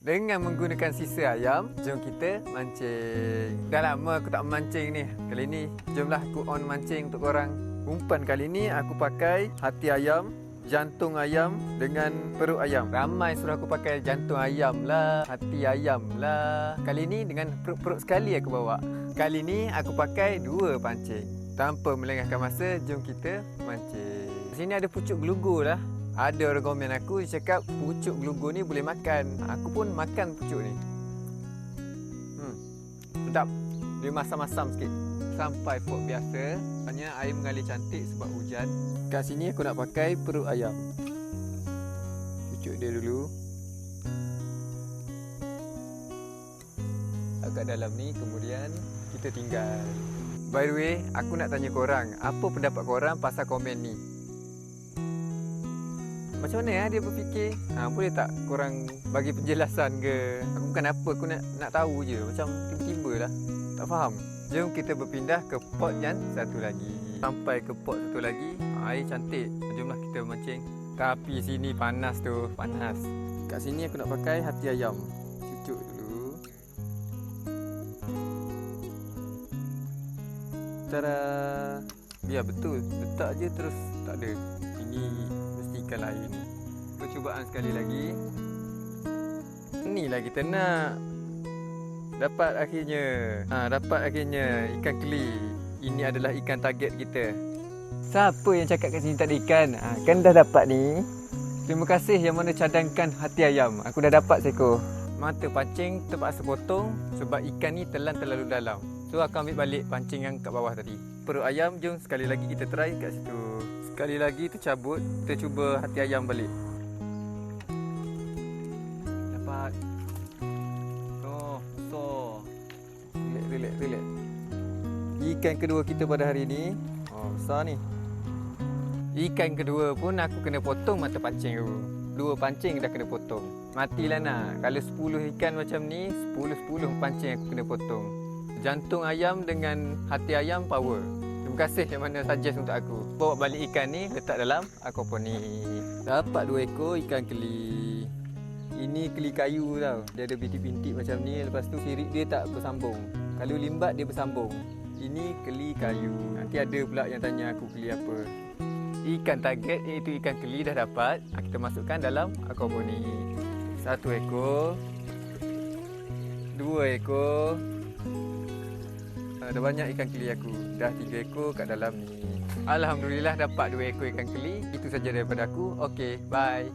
Dengan menggunakan sisa ayam, jom kita mancing. Dah lama aku tak memancing ni. Kali ni, jomlah aku on mancing untuk korang. Umpan kali ni aku pakai hati ayam, jantung ayam dengan perut ayam. Ramai suruh aku pakai jantung ayam lah, hati ayam lah. Kali ni dengan perut-perut sekali aku bawa. Kali ni aku pakai 2 pancing. Tanpa melengahkan masa, jom kita mancing. Di sini ada pucuk gelugur lah. Ada orang komen aku, dia cakap pucuk gelugur ni boleh makan. Aku pun makan pucuk ni. Sedap. Dia masam-masam sikit. Sampai pot biasa. Hanya air mengalir cantik sebab hujan. Kat sini aku nak pakai perut ayam. Pucuk dia dulu. Agak dalam ni, kemudian kita tinggal. By the way, aku nak tanya korang, apa pendapat korang pasal komen ni? Macam mana dia berfikir? Boleh tak korang bagi penjelasan ke? Aku bukan apa, aku nak tahu je. Macam tiba-tiba lah. Tak faham. Jom kita berpindah ke pot yang satu lagi. Sampai ke pot satu lagi. Air cantik. Jomlah kita mancing. Tapi sini panas tu. Panas. Kat sini aku nak pakai hati ayam. Cucuk dulu. Tada! Biar betul. Letak je terus tak ada. Ini ikan lain. Percubaan sekali lagi. Inilah kita nak. Dapat akhirnya. Dapat akhirnya ikan keli. Ini adalah ikan target kita. Siapa yang cakap kat sini tak ada ikan? Kan dah dapat ni. Terima kasih yang mana cadangkan hati ayam. Aku dah dapat seekor. Mata pancing terpaksa potong sebab ikan ni telan terlalu dalam. So aku ambil balik pancing yang kat bawah tadi. Perut ayam, jom sekali lagi kita try kat situ. Sekali lagi tercabut, kita cuba hati ayam balik. Dapat. Oh, besar. Relax. Ikan kedua kita pada hari ni. Oh, besar ni. Ikan kedua pun aku kena potong mata pancing aku. 2 pancing dah kena potong. Matilah nak. Kalau 10 ikan macam ni, 10 pancing aku kena potong. Jantung ayam dengan hati ayam power. Terima kasih yang mana suggest untuk aku. Bawa balik ikan ni, letak dalam aquaponik. Dapat 2 ekor ikan keli. Ini keli kayu tau. Dia ada bintik-bintik macam ni. Lepas tu sirik dia tak bersambung. Kalau limbat dia bersambung. Ini keli kayu. Nanti ada pula yang tanya aku keli apa. Ikan target iaitu ikan keli dah dapat. Kita masukkan dalam aquaponik. 1 ekor. 2 ekor. Ada banyak ikan keli aku. Dah 3 ekor kat dalam ni. Alhamdulillah dapat 2 ekor ikan keli. Itu saja daripada aku. Okey, bye.